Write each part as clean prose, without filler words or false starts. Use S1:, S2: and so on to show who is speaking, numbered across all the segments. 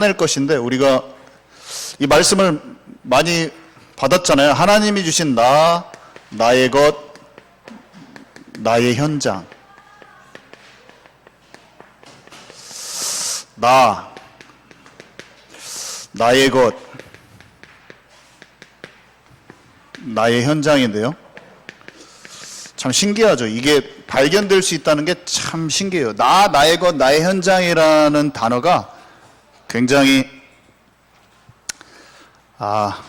S1: 낼 것인데, 우리가 이 말씀을 많이 받았잖아요. 하나님이 주신 나의 것, 나의 현장. 나의 것, 나의 현장인데요. 참 신기하죠. 이게 발견될 수 있다는 게 참 신기해요. 나의 것, 나의 현장이라는 단어가 굉장히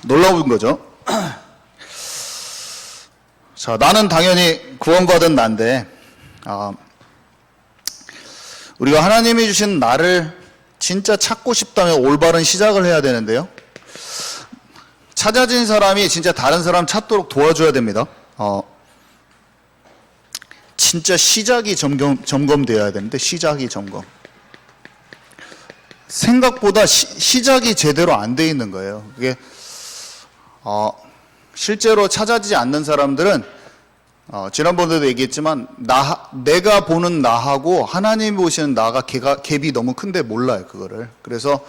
S1: 놀라운 거죠. 자, 나는 당연히 구원받은 나인데, 우리가 하나님이 주신 나를 진짜 찾고 싶다면 올바른 시작을 해야 되는데요. 찾아진 사람이 진짜 다른 사람 찾도록 도와줘야 됩니다. 진짜 시작이 점검되어야 되는데, 시작이 점검. 생각보다 시작이 제대로 안 돼 있는 거예요. 그게 실제로 찾아지지 않는 사람들은 지난번에도 얘기했지만 내가 보는 나하고 하나님이 보시는 나가 갭이 너무 큰데 몰라요, 그거를. 그래서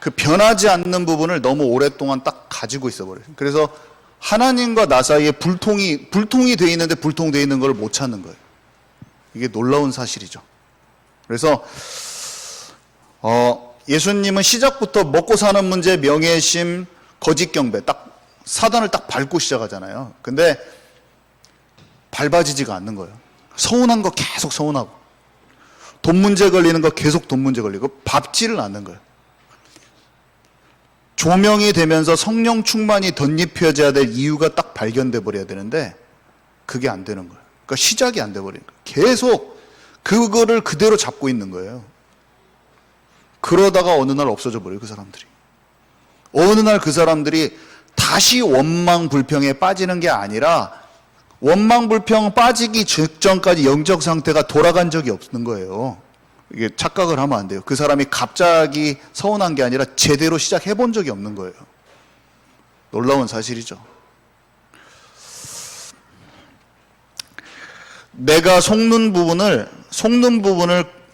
S1: 그 변하지 않는 부분을 너무 오랫동안 딱 가지고 있어 버려요. 그래서 하나님과 나 사이에 불통이 돼 있는데 불통돼 있는 걸 못 찾는 거예요. 이게 놀라운 사실이죠. 그래서 예수님은 시작부터 먹고 사는 문제, 명예심, 거짓 경배, 딱 사단을 딱 밟고 시작하잖아요. 근데 밟아지지가 않는 거예요. 서운한 거 계속 서운하고, 돈 문제 걸리는 거 계속 돈 문제 걸리고, 밟지를 않는 거예요. 조명이 되면서 성령 충만이 덧입혀져야 될 이유가 딱 발견돼 버려야 되는데 그게 안 되는 거예요. 그러니까 시작이 안 돼 버리는 거예요. 계속 그거를 그대로 잡고 있는 거예요. 그러다가 어느 날 없어져 버려요, 그 사람들이. 어느 날 그 사람들이 다시 원망 불평에 빠지는 게 아니라 원망 불평 빠지기 직전까지 영적 상태가 돌아간 적이 없는 거예요. 이게 착각을 하면 안 돼요. 그 사람이 갑자기 서운한 게 아니라 제대로 시작해 본 적이 없는 거예요. 놀라운 사실이죠. 내가 속는 부분을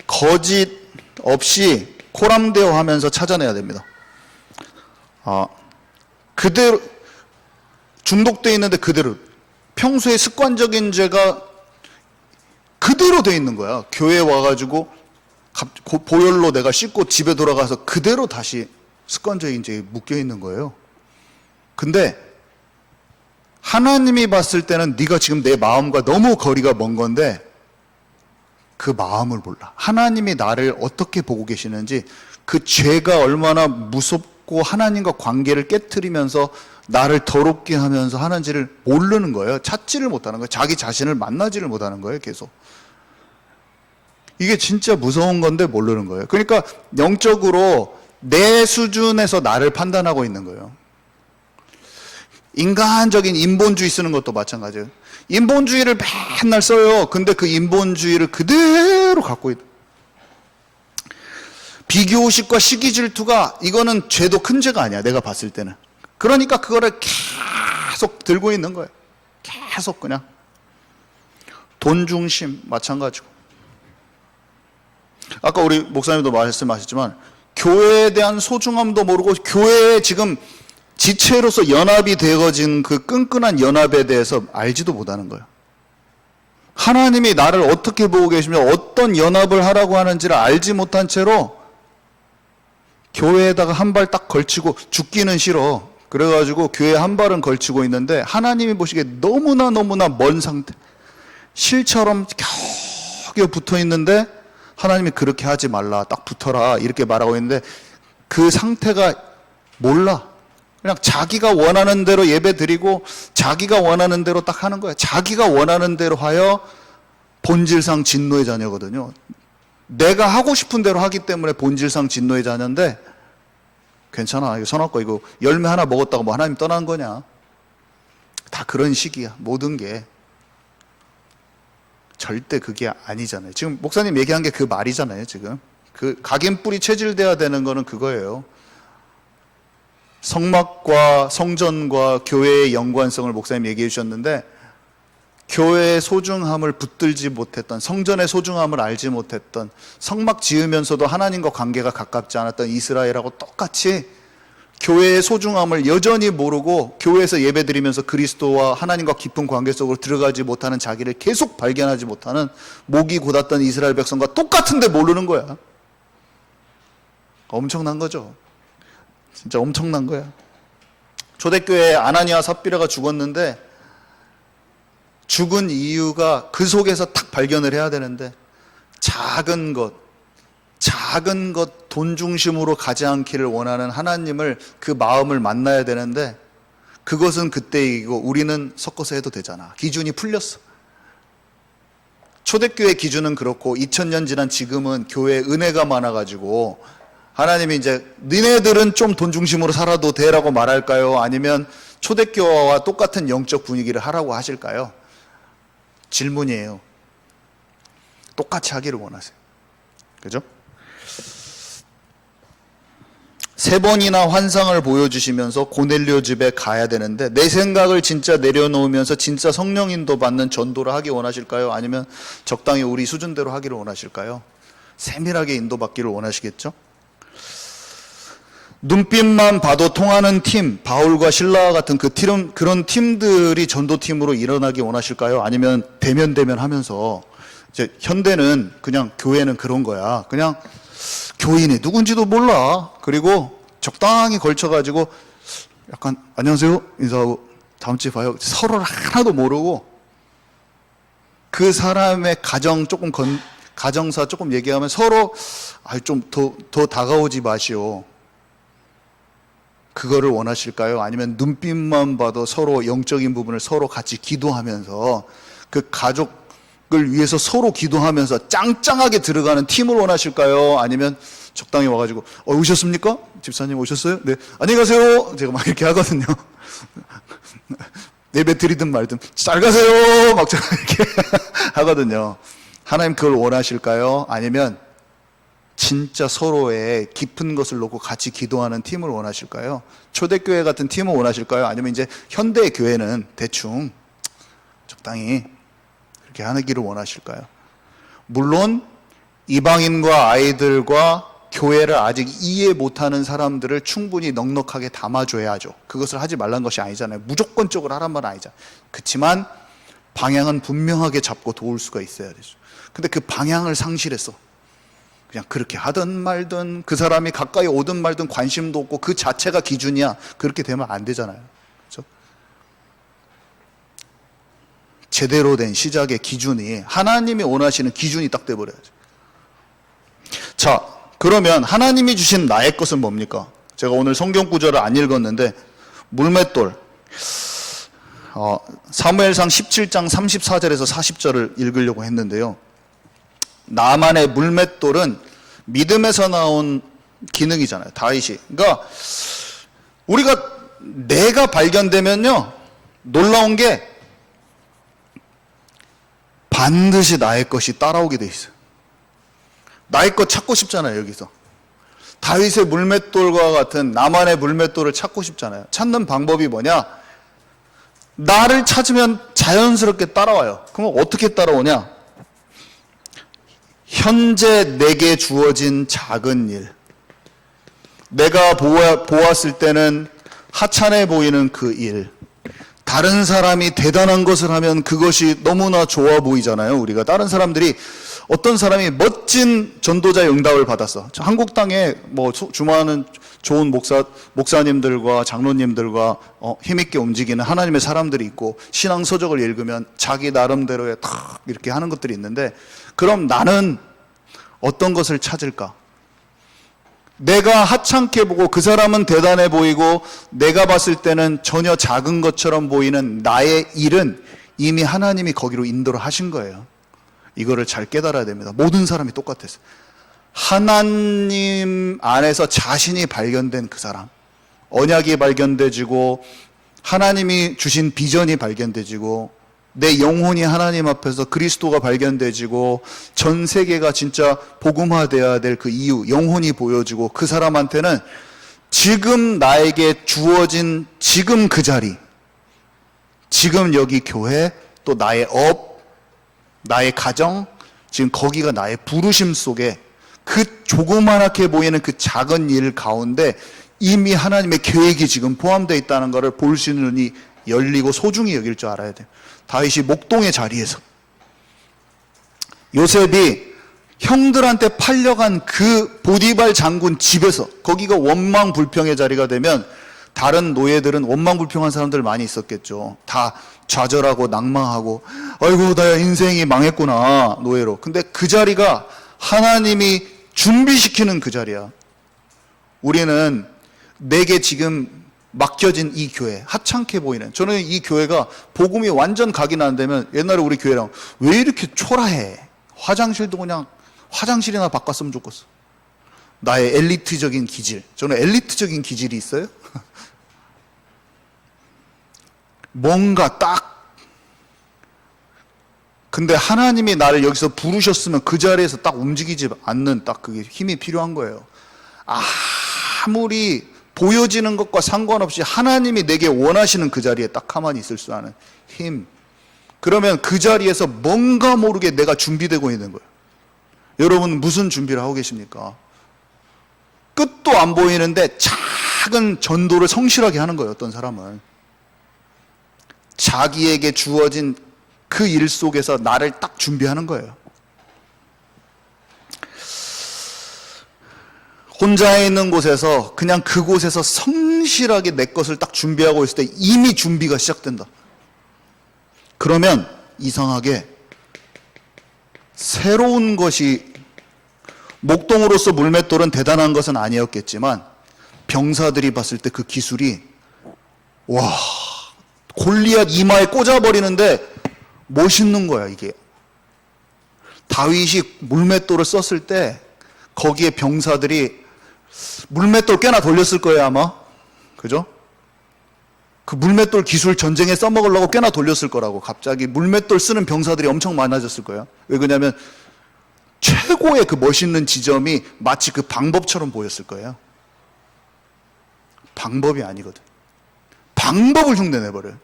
S1: 거짓 없이 코람데오 하면서 찾아내야 됩니다. 그대로 중독되어 있는데 그대로 평소에 습관적인 죄가 그대로 돼 있는 거야. 교회에 와가지고 보혈로 내가 씻고 집에 돌아가서 그대로 다시 습관적인 죄에 묶여 있는 거예요. 근데 하나님이 봤을 때는 네가 지금 내 마음과 너무 거리가 먼 건데 그 마음을 몰라. 하나님이 나를 어떻게 보고 계시는지, 그 죄가 얼마나 무섭고 하나님과 관계를 깨트리면서 나를 더럽게 하면서 하는지를 모르는 거예요. 찾지를 못하는 거예요. 자기 자신을 만나지를 못하는 거예요, 계속. 이게 진짜 무서운 건데 모르는 거예요. 그러니까 영적으로 내 수준에서 나를 판단하고 있는 거예요. 인간적인 인본주의 쓰는 것도 마찬가지예요. 인본주의를 맨날 써요. 근데 그 인본주의를 그대로 갖고 있다. 비교의식과 시기질투가, 이거는 죄도 큰 죄가 아니야, 내가 봤을 때는. 그러니까 그거를 계속 들고 있는 거예요. 계속 그냥. 돈 중심 마찬가지고. 아까 우리 목사님도 말씀하셨지만 교회에 대한 소중함도 모르고, 교회에 지금 지체로서 연합이 되어진 그 끈끈한 연합에 대해서 알지도 못하는 거예요. 하나님이 나를 어떻게 보고 계시며 어떤 연합을 하라고 하는지를 알지 못한 채로 교회에다가 한 발 딱 걸치고, 죽기는 싫어. 그래가지고 교회에 한 발은 걸치고 있는데 하나님이 보시기에 너무나 먼 상태, 실처럼 겨우 붙어 있는데 하나님이 그렇게 하지 말라, 딱 붙어라 이렇게 말하고 있는데 그 상태가 몰라. 그냥 자기가 원하는 대로 예배 드리고 자기가 원하는 대로 딱 하는 거야. 자기가 원하는 대로 하여 본질상 진노의 자녀거든요. 내가 하고 싶은 대로 하기 때문에 본질상 진노의 자녀인데, 괜찮아, 이거 선악과 이거 열매 하나 먹었다고 뭐 하나님 떠난 거냐. 다 그런 식이야. 모든 게 절대 그게 아니잖아요. 지금 목사님 얘기한 게 그 말이잖아요. 지금 그 각인뿔이 체질돼야 되는 거는 그거예요. 성막과 성전과 교회의 연관성을 목사님 얘기해 주셨는데, 교회의 소중함을 붙들지 못했던, 성전의 소중함을 알지 못했던, 성막 지으면서도 하나님과 관계가 가깝지 않았던 이스라엘하고 똑같이 교회의 소중함을 여전히 모르고 교회에서 예배드리면서 그리스도와 하나님과 깊은 관계 속으로 들어가지 못하는 자기를 계속 발견하지 못하는 목이 곧았던 이스라엘 백성과 똑같은데 모르는 거야. 엄청난 거죠. 진짜 엄청난 거야. 초대교회에 아나니아 삽비라가 죽었는데 죽은 이유가 그 속에서 딱 발견을 해야 되는데 작은 것 돈 중심으로 가지 않기를 원하는 하나님을 그 마음을 만나야 되는데 그것은 그때이고 우리는 섞어서 해도 되잖아. 기준이 풀렸어. 초대교회 기준은 그렇고 2000년 지난 지금은 교회에 은혜가 많아가지고 하나님이 이제 니네들은 좀 돈 중심으로 살아도 돼라고 말할까요? 아니면 초대교회와 똑같은 영적 분위기를 하라고 하실까요? 질문이에요. 똑같이 하기를 원하세요. 그죠? 3번이나 환상을 보여주시면서 고넬료 집에 가야 되는데 내 생각을 진짜 내려놓으면서 진짜 성령 인도 받는 전도를 하기 원하실까요? 아니면 적당히 우리 수준대로 하기를 원하실까요? 세밀하게 인도받기를 원하시겠죠? 눈빛만 봐도 통하는 팀, 바울과 실라와 같은 그런 팀들이 전도팀으로 일어나기 원하실까요? 아니면 대면 하면서 이제 현대는 그냥 교회는 그런 거야. 그냥 교인이 누군지도 몰라. 그리고 적당히 걸쳐가지고 약간 안녕하세요 인사하고 다음 주에 봐요. 서로를 하나도 모르고 그 사람의 가정사 조금 얘기하면 서로 좀 더 다가오지 마시오. 그거를 원하실까요? 아니면 눈빛만 봐도 서로 영적인 부분을 서로 같이 기도하면서 그 가족을 위해서 서로 기도하면서 짱짱하게 들어가는 팀을 원하실까요? 아니면 적당히 와가지고 오셨습니까? 집사님 오셨어요? 네, 안녕히 가세요. 제가 막 이렇게 하거든요. 예배 드리든 말든 잘 가세요. 막 제가 이렇게 하거든요. 하나님 그걸 원하실까요? 아니면 진짜 서로의 깊은 것을 놓고 같이 기도하는 팀을 원하실까요? 초대교회 같은 팀을 원하실까요? 아니면 이제 현대 교회는 대충 적당히 그렇게 하기를 원하실까요? 물론 이방인과 아이들과 교회를 아직 이해 못하는 사람들을 충분히 넉넉하게 담아줘야죠. 그것을 하지 말라는 것이 아니잖아요. 무조건적으로 하란 말은 아니잖아요. 그렇지만 방향은 분명하게 잡고 도울 수가 있어야 되죠. 근데 그 방향을 상실했어. 그냥 그렇게 하든 말든 그 사람이 가까이 오든 말든 관심도 없고 그 자체가 기준이야. 그렇게 되면 안 되잖아요. 그렇죠? 제대로 된 시작의 기준이 하나님이 원하시는 기준이 딱 돼버려야죠. 자, 그러면 하나님이 주신 나의 것은 뭡니까? 제가 오늘 성경 구절을 안 읽었는데 물맷돌 사무엘상 17장 34절에서 40절을 읽으려고 했는데요. 나만의 물맷돌은 믿음에서 나온 기능이잖아요. 다윗이. 그러니까 내가 발견되면요 놀라운 게 반드시 나의 것이 따라오게 돼 있어요. 나의 것 찾고 싶잖아요. 여기서 다윗의 물맷돌과 같은 나만의 물맷돌을 찾고 싶잖아요. 찾는 방법이 뭐냐? 나를 찾으면 자연스럽게 따라와요. 그럼 어떻게 따라오냐? 현재 내게 주어진 작은 일, 내가 보았을 때는 하찮아 보이는 그 일, 다른 사람이 대단한 것을 하면 그것이 너무나 좋아 보이잖아요. 우리가 다른 사람들이 어떤 사람이 멋진 전도자의 응답을 받았어. 한국 땅에 주많은 좋은 목사님들과 장로님들과 힘있게 움직이는 하나님의 사람들이 있고 신앙 서적을 읽으면 자기 나름대로의 탁 이렇게 하는 것들이 있는데, 그럼 나는 어떤 것을 찾을까? 내가 하찮게 보고 그 사람은 대단해 보이고 내가 봤을 때는 전혀 작은 것처럼 보이는 나의 일은 이미 하나님이 거기로 인도를 하신 거예요. 이거를 잘 깨달아야 됩니다. 모든 사람이 똑같았어요. 하나님 안에서 자신이 발견된 그 사람, 언약이 발견되지고 하나님이 주신 비전이 발견되지고 내 영혼이 하나님 앞에서 그리스도가 발견되지고 전 세계가 진짜 복음화되어야 될 그 이유, 영혼이 보여지고 그 사람한테는 지금 나에게 주어진 지금 그 자리, 지금 여기 교회, 또 나의 업, 나의 가정, 지금 거기가 나의 부르심 속에 그 조그만하게 보이는 그 작은 일 가운데 이미 하나님의 계획이 지금 포함되어 있다는 것을 볼 수 있는 눈이 열리고 소중히 여길 줄 알아야 돼요. 다윗이 목동의 자리에서 요셉이 형들한테 팔려간 그 보디발 장군 집에서, 거기가 원망불평의 자리가 되면 다른 노예들은 원망불평한 사람들 많이 있었겠죠. 다 좌절하고 낭망하고 아이고 나 인생이 망했구나, 노예로. 근데 그 자리가 하나님이 준비시키는 그 자리야. 우리는 내게 지금 맡겨진 이 교회, 하찮게 보이는, 저는 이 교회가 복음이 완전 각인 안 되면 옛날에 우리 교회랑 왜 이렇게 초라해, 화장실도 그냥 화장실이나 바꿨으면 좋겠어. 나의 엘리트적인 기질. 저는 엘리트적인 기질이 있어요? 뭔가 딱, 근데 하나님이 나를 여기서 부르셨으면 그 자리에서 딱 움직이지 않는 딱 그게 힘이 필요한 거예요. 아무리 보여지는 것과 상관없이 하나님이 내게 원하시는 그 자리에 딱 가만히 있을 수 있는 힘. 그러면 그 자리에서 뭔가 모르게 내가 준비되고 있는 거예요. 여러분 무슨 준비를 하고 계십니까? 끝도 안 보이는데 작은 전도를 성실하게 하는 거예요. 어떤 사람은 자기에게 주어진 그 일 속에서 나를 딱 준비하는 거예요. 혼자 있는 곳에서 그냥 그곳에서 성실하게 내 것을 딱 준비하고 있을 때 이미 준비가 시작된다. 그러면 이상하게 새로운 것이, 목동으로서 물맷돌은 대단한 것은 아니었겠지만 병사들이 봤을 때 그 기술이, 와, 골리앗 이마에 꽂아버리는데 멋있는 거야. 이게 다윗이 물맷돌을 썼을 때 거기에 병사들이 물맷돌 꽤나 돌렸을 거예요 아마. 그죠? 그 물맷돌 기술 전쟁에 써먹으려고 꽤나 돌렸을 거라고. 갑자기 물맷돌 쓰는 병사들이 엄청 많아졌을 거예요. 왜 그러냐면 최고의 그 멋있는 지점이 마치 그 방법처럼 보였을 거예요. 방법이 아니거든. 방법을 흉내내버려요.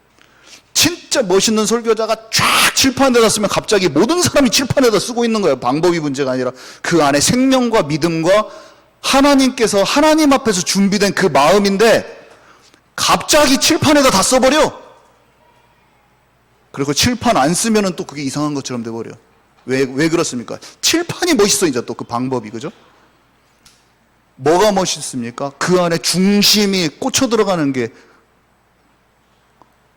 S1: 진짜 멋있는 설교자가 쫙 칠판에다 쓰면 갑자기 모든 사람이 칠판에다 쓰고 있는 거예요. 방법이 문제가 아니라 그 안에 생명과 믿음과 하나님께서, 하나님 앞에서 준비된 그 마음인데 갑자기 칠판에다 다 써버려. 그리고 칠판 안 쓰면은 또 그게 이상한 것처럼 돼버려. 왜 그렇습니까? 칠판이 멋있어. 이제 또 그 방법이. 그죠? 뭐가 멋있습니까? 그 안에 중심이 꽂혀 들어가는 게,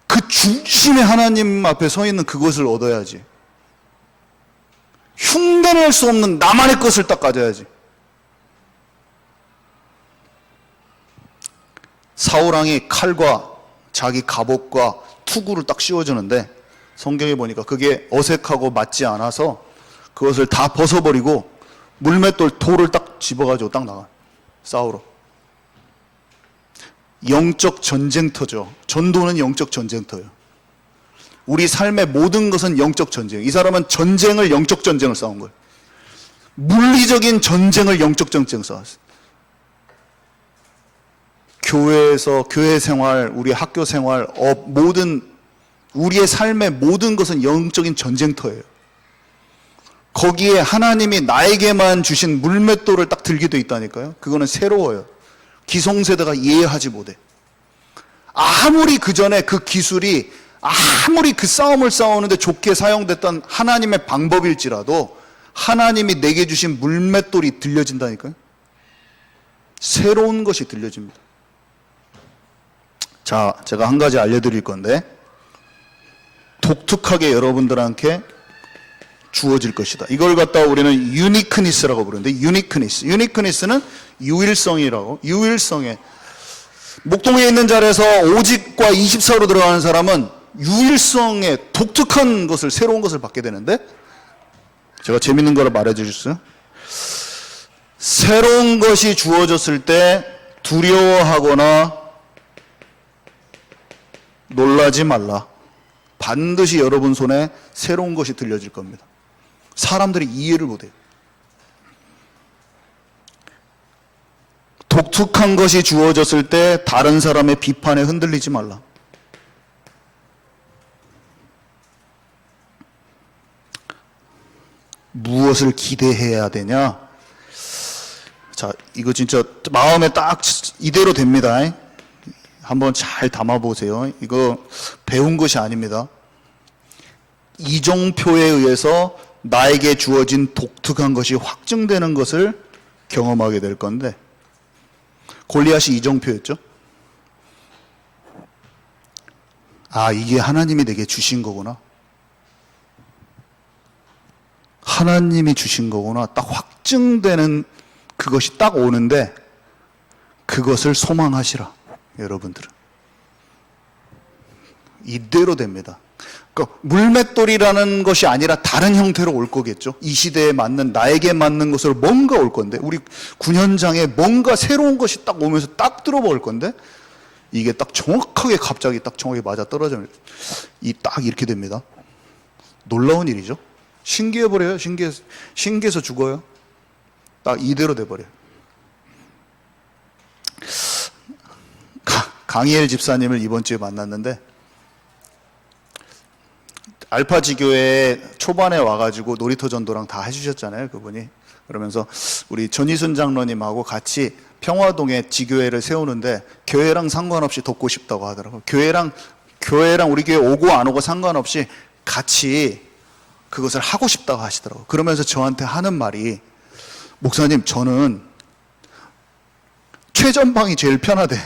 S1: 그 중심에 하나님 앞에 서 있는 그것을 얻어야지. 흉내낼 수 없는 나만의 것을 딱 가져야지. 사울왕이 칼과 자기 갑옷과 투구를 딱 씌워주는데 성경에 보니까 그게 어색하고 맞지 않아서 그것을 다 벗어버리고 물맷돌 돌을 딱 집어가지고 딱 나가 싸우러. 영적 전쟁터죠. 전도는 영적 전쟁터예요. 우리 삶의 모든 것은 영적 전쟁. 이 사람은 전쟁을, 영적 전쟁을 싸운 거예요. 물리적인 전쟁을 영적 전쟁 싸웠어요. 교회에서, 교회 생활, 우리 학교 생활, 모든 우리의 삶의 모든 것은 영적인 전쟁터예요. 거기에 하나님이 나에게만 주신 물맷돌을 딱 들게 돼 있다니까요. 그거는 새로워요. 기성세대가 이해하지 못해. 아무리 그 전에 그 기술이, 아무리 그 싸움을 싸우는데 좋게 사용됐던 하나님의 방법일지라도 하나님이 내게 주신 물맷돌이 들려진다니까요. 새로운 것이 들려집니다. 자, 제가 한 가지 알려드릴 건데, 독특하게 여러분들한테 주어질 것이다. 이걸 갖다가 우리는 유니크니스라고 부르는데, 유니크니스는 유일성이라고. 유일성에, 목동에 있는 자리에서 오직과 24로 들어가는 사람은 유일성에 독특한 것을, 새로운 것을 받게 되는데, 제가 재밌는 거를 말해 주셨어요. 새로운 것이 주어졌을 때 두려워하거나 놀라지 말라. 반드시 여러분 손에 새로운 것이 들려질 겁니다. 사람들이 이해를 못해요. 독특한 것이 주어졌을 때 다른 사람의 비판에 흔들리지 말라. 무엇을 기대해야 되냐? 자, 이거 진짜 마음에 딱 이대로 됩니다. 한번 잘 담아보세요. 이거 배운 것이 아닙니다. 이정표에 의해서 나에게 주어진 독특한 것이 확증되는 것을 경험하게 될 건데, 골리앗이 이정표였죠? 아, 이게 하나님이 내게 주신 거구나. 하나님이 주신 거구나. 딱 확증되는 그것이 딱 오는데, 그것을 소망하시라, 여러분들은. 이대로 됩니다. 그러니까 물맷돌이라는 것이 아니라 다른 형태로 올 거겠죠. 이 시대에 맞는, 나에게 맞는 것으로 뭔가 올 건데, 우리 군현장에 뭔가 새로운 것이 딱 오면서 딱 들어볼 건데, 이게 딱 정확하게 갑자기 딱 정확하게 맞아 떨어지면 딱 이렇게 됩니다. 놀라운 일이죠. 신기해버려요. 신기해서 죽어요. 딱 이대로 돼버려요. 강희엘 집사님을 이번 주에 만났는데, 알파지교회 초반에 와가지고 놀이터 전도랑 다 해주셨잖아요, 그분이. 그러면서 우리 전희순 장로님하고 같이 평화동에 지교회를 세우는데, 교회랑 상관없이 돕고 싶다고 하더라고요. 교회랑 우리 교회 오고 안 오고 상관없이 같이 그것을 하고 싶다고 하시더라고요. 그러면서 저한테 하는 말이, 목사님, 저는 최전방이 제일 편하대.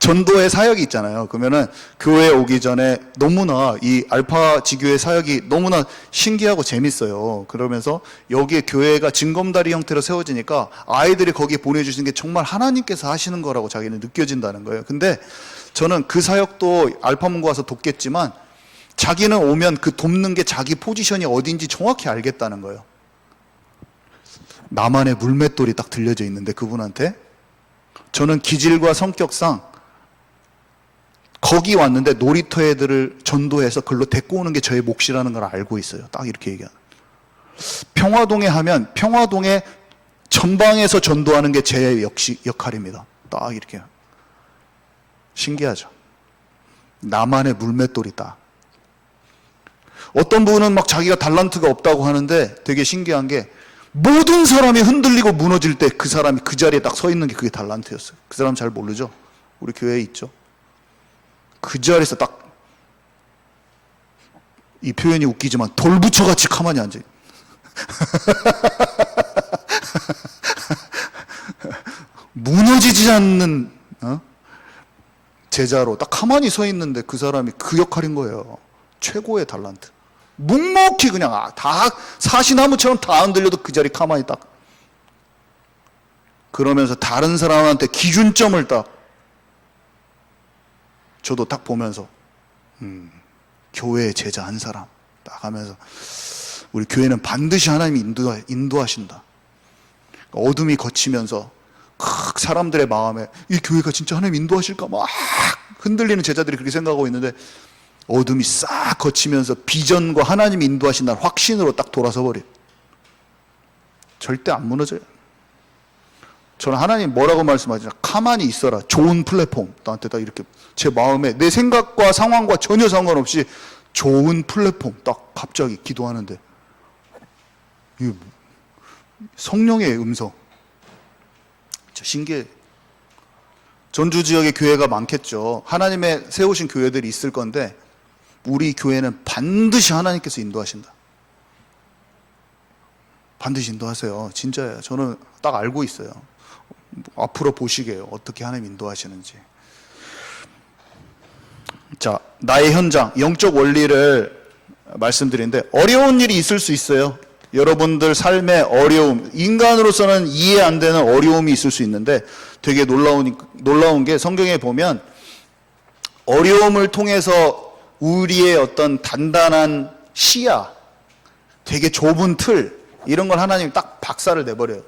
S1: 전도의 사역이 있잖아요. 그러면은 교회 오기 전에 너무나 이 알파 지교회 사역이 너무나 신기하고 재밌어요. 그러면서 여기에 교회가 징검다리 형태로 세워지니까 아이들이 거기에 보내주시는 게 정말 하나님께서 하시는 거라고 자기는 느껴진다는 거예요. 근데 저는 그 사역도 알파문고 와서 돕겠지만, 자기는 오면 그 돕는 게 자기 포지션이 어딘지 정확히 알겠다는 거예요. 나만의 물맷돌이 딱 들려져 있는데, 그분한테 저는 기질과 성격상 거기 왔는데 놀이터 애들을 전도해서 글로 데리고 오는 게 저의 몫이라는 걸 알고 있어요. 딱 이렇게 얘기하는. 평화동에 하면 평화동에 전방에서 전도하는 게 제 역할입니다. 딱 이렇게. 신기하죠. 나만의 물맷돌이 딱. 어떤 분은 막 자기가 달란트가 없다고 하는데, 되게 신기한 게 모든 사람이 흔들리고 무너질 때 그 사람이 그 자리에 딱 서 있는 게 그게 달란트였어요. 그 사람 잘 모르죠? 우리 교회에 있죠? 그 자리에서 딱, 이 표현이 웃기지만 돌부처같이 가만히 앉아요. 무너지지 않는 제자로 딱 가만히 서 있는데, 그 사람이 그 역할인 거예요. 최고의 달란트. 묵묵히 그냥 다 사시나무처럼 다 흔들려도 그 자리 가만히 딱. 그러면서 다른 사람한테 기준점을 딱, 저도 딱 보면서 교회의 제자 한 사람 딱 하면서, 우리 교회는 반드시 하나님이 인도하신다. 어둠이 거치면서 사람들의 마음에 이 교회가 진짜 하나님 인도하실까 막 흔들리는 제자들이 그렇게 생각하고 있는데, 어둠이 싹 거치면서 비전과 하나님이 인도하신 날 확신으로 딱 돌아서 버려요. 절대 안 무너져요. 저는 하나님 뭐라고 말씀하시냐, 가만히 있어라. 좋은 플랫폼. 나한테 딱 이렇게 제 마음에 내 생각과 상황과 전혀 상관없이 좋은 플랫폼 딱 갑자기 기도하는데, 성령의 음성. 진짜 신기해. 전주 지역에 교회가 많겠죠. 하나님의 세우신 교회들이 있을 건데, 우리 교회는 반드시 하나님께서 인도하신다. 반드시 인도하세요. 진짜예요. 저는 딱 알고 있어요. 앞으로 보시게요. 어떻게 하나님 인도하시는지. 자, 나의 현장, 영적 원리를 말씀드리는데, 어려운 일이 있을 수 있어요. 여러분들 삶의 어려움, 인간으로서는 이해 안 되는 어려움이 있을 수 있는데, 되게 놀라운 게 성경에 보면 어려움을 통해서 우리의 어떤 단단한 시야, 되게 좁은 틀, 이런 걸 하나님이 딱 박살을 내버려요.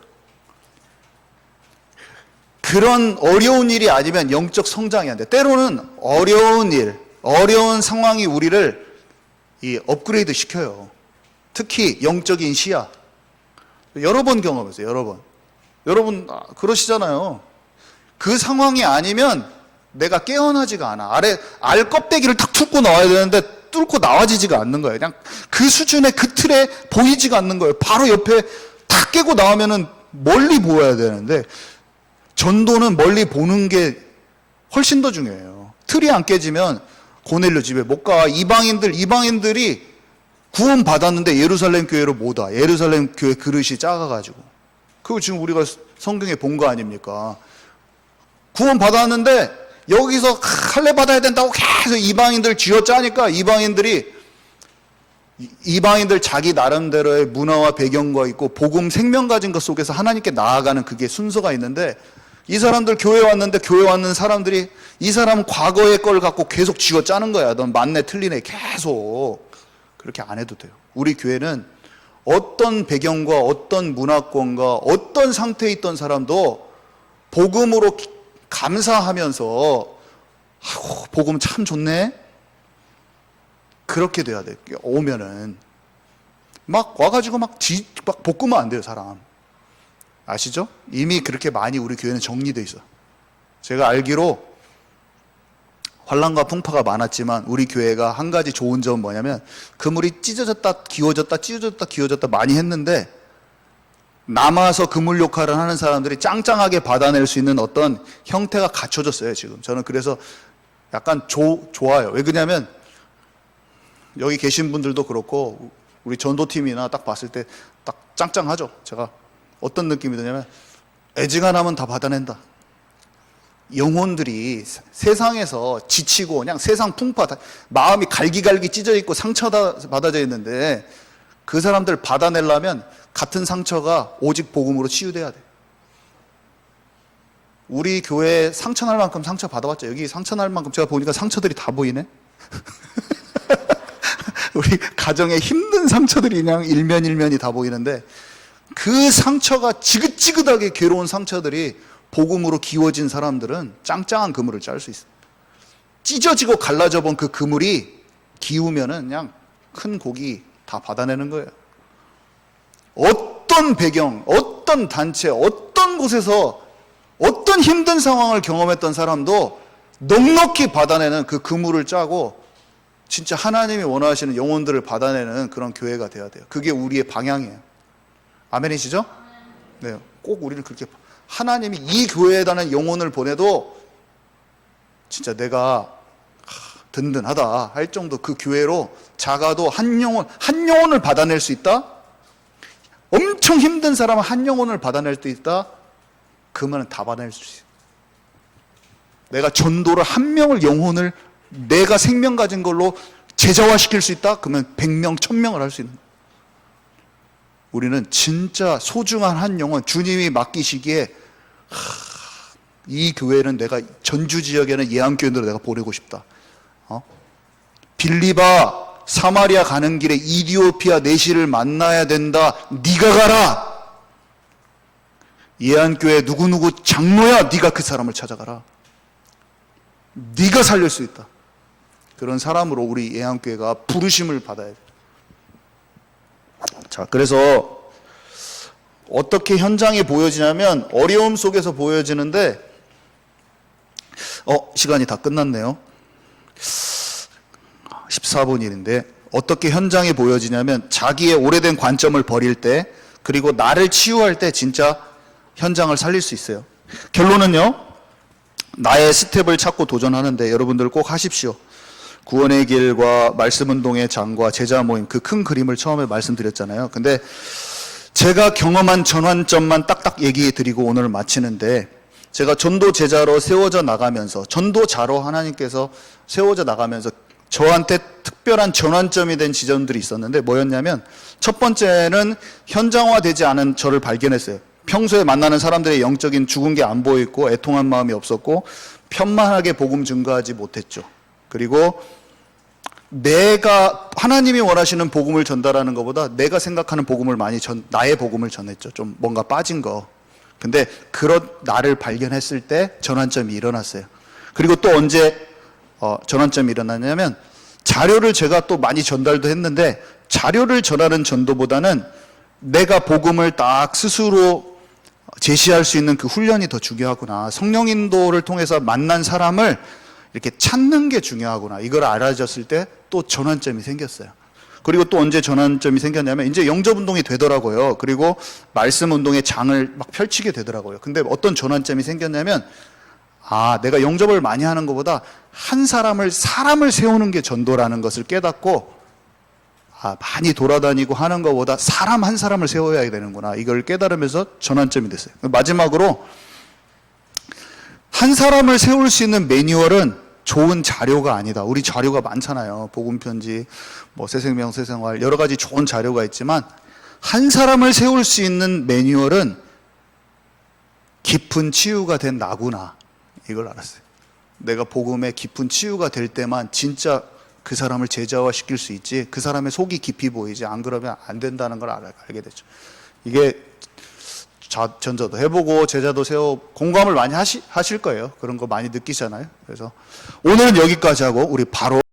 S1: 그런 어려운 일이 아니면 영적 성장이 안 돼. 때로는 어려운 일, 어려운 상황이 우리를 업그레이드 시켜요. 특히 영적인 시야. 여러 번 경험했어요. 여러분 그러시잖아요. 그 상황이 아니면 내가 깨어나지가 않아. 알 껍데기를 탁 툭고 나와야 되는데 뚫고 나와지지가 않는 거예요. 그냥 그 수준의 그 틀에 보이지가 않는 거예요. 바로 옆에 다 깨고 나오면은 멀리 보여야 되는데, 전도는 멀리 보는 게 훨씬 더 중요해요. 틀이 안 깨지면 고넬료 집에 못 가. 이방인들이 구원 받았는데 예루살렘 교회로 못 와. 예루살렘 교회 그릇이 작아가지고. 그거 지금 우리가 성경에 본 거 아닙니까? 구원 받았는데 여기서 할례 받아야 된다고 계속 이방인들 쥐어짜니까 이방인들 자기 나름대로의 문화와 배경과 있고 복음 생명 가진 것 속에서 하나님께 나아가는 그게 순서가 있는데, 이 사람들 교회 왔는데 교회 왔는 사람들이 이 사람 과거의 걸 갖고 계속 쥐어짜는 거야. 넌 맞네 틀리네 계속. 그렇게 안 해도 돼요. 우리 교회는 어떤 배경과 어떤 문화권과 어떤 상태에 있던 사람도 복음으로 감사하면서 복음 참 좋네, 그렇게 돼야 돼. 오면은 막 와가지고 막 볶으면 안 돼요. 사람 아시죠? 이미 그렇게 많이 우리 교회는 정리돼 있어. 제가 알기로 환난과 풍파가 많았지만 우리 교회가 한 가지 좋은 점은 뭐냐면, 그물이 찢어졌다 기워졌다 찢어졌다 기워졌다 많이 했는데 남아서 그물 역할을 하는 사람들이 짱짱하게 받아낼 수 있는 어떤 형태가 갖춰졌어요. 지금 저는 그래서 약간 좋아요. 왜 그러냐면 여기 계신 분들도 그렇고 우리 전도팀이나 딱 봤을 때 딱 짱짱하죠. 제가 어떤 느낌이 드냐면, 애지간하면 다 받아낸다. 영혼들이 세상에서 지치고 그냥 세상 풍파, 마음이 갈기갈기 찢어 있고 상처 받아져 있는데, 그 사람들 받아내려면 같은 상처가 오직 복음으로 치유돼야 돼. 우리 교회 상처날 만큼 상처 받아봤죠. 여기 상처날 만큼 제가 보니까 상처들이 다 보이네. 우리 가정에 힘든 상처들이 그냥 일면이 다 보이는데, 그 상처가 지긋지긋하게 괴로운 상처들이 복음으로 기워진 사람들은 짱짱한 그물을 짤 수 있어요. 찢어지고 갈라져 본 그 그물이 기우면은 그냥 큰 고기 다 받아내는 거예요. 어떤 배경, 어떤 단체, 어떤 곳에서 어떤 힘든 상황을 경험했던 사람도 넉넉히 받아내는 그 그물을 짜고 진짜 하나님이 원하시는 영혼들을 받아내는 그런 교회가 돼야 돼요. 그게 우리의 방향이에요. 아멘이시죠? 네, 꼭 우리는 그렇게, 하나님이 이 교회에다는 영혼을 보내도 진짜 내가 든든하다 할 정도, 그 교회로 작아도 한 영혼을 받아낼 수 있다? 엄청 힘든 사람은 한 영혼을 받아낼 수 있다? 그러면 다 받아낼 수 있어요. 내가 전도를 한 명을, 영혼을 내가 생명 가진 걸로 제자화시킬 수 있다? 그러면 100명, 1000명을 할 수 있는 거예요. 우리는 진짜 소중한 한 영혼, 주님이 맡기시기에 이 교회는 내가 전주 지역에는 예암교인들을 내가 보내고 싶다. 빌리바 사마리아 가는 길에 이디오피아 내시를 만나야 된다. 네가 가라. 예안교회 누구누구 장로야, 네가 그 사람을 찾아가라. 네가 살릴 수 있다. 그런 사람으로 우리 예안교회가 부르심을 받아야 돼. 자, 그래서 어떻게 현장이 보여지냐면 어려움 속에서 보여지는데, 시간이 다 끝났네요. 14분인데 어떻게 현장이 보여지냐면, 자기의 오래된 관점을 버릴 때, 그리고 나를 치유할 때 진짜 현장을 살릴 수 있어요. 결론은요, 나의 스텝을 찾고 도전하는데 여러분들 꼭 하십시오. 구원의 길과 말씀운동의 장과 제자 모임, 그 큰 그림을 처음에 말씀드렸잖아요. 근데 제가 경험한 전환점만 딱딱 얘기해 드리고 오늘 마치는데, 제가 전도 제자로 세워져 나가면서, 전도자로 하나님께서 세워져 나가면서 저한테 특별한 전환점이 된 지점들이 있었는데, 뭐였냐면, 첫 번째는 현장화되지 않은 저를 발견했어요. 평소에 만나는 사람들의 영적인 죽은 게 안 보였고, 애통한 마음이 없었고, 편만하게 복음 증거하지 못했죠. 그리고 내가 하나님이 원하시는 복음을 전달하는 것보다 내가 생각하는 복음을 나의 복음을 전했죠. 좀 뭔가 빠진 거. 근데 그런 나를 발견했을 때 전환점이 일어났어요. 그리고 또 언제 전환점이 일어나냐면, 자료를 제가 또 많이 전달도 했는데, 자료를 전하는 전도보다는 내가 복음을 딱 스스로 제시할 수 있는 그 훈련이 더 중요하구나. 성령 인도를 통해서 만난 사람을 이렇게 찾는 게 중요하구나. 이걸 알아졌을 때 또 전환점이 생겼어요. 그리고 또 언제 전환점이 생겼냐면 이제 영접 운동이 되더라고요. 그리고 말씀 운동의 장을 막 펼치게 되더라고요. 근데 어떤 전환점이 생겼냐면 내가 영접을 많이 하는 것보다 사람을 세우는 게 전도라는 것을 깨닫고 많이 돌아다니고 하는 것보다 사람 한 사람을 세워야 되는구나. 이걸 깨달으면서 전환점이 됐어요. 마지막으로 한 사람을 세울 수 있는 매뉴얼은 좋은 자료가 아니다. 우리 자료가 많잖아요. 복음편지, 새생명, 새생활 여러 가지 좋은 자료가 있지만 한 사람을 세울 수 있는 매뉴얼은 깊은 치유가 된 나구나. 이걸 알았어요. 내가 복음에 깊은 치유가 될 때만 진짜 그 사람을 제자화시킬 수 있지, 그 사람의 속이 깊이 보이지, 안 그러면 안 된다는 걸 알게 됐죠. 이게 전도도 해보고 제자도 세워 공감을 많이 하실 거예요. 그런 거 많이 느끼잖아요. 그래서 오늘은 여기까지 하고 우리 바로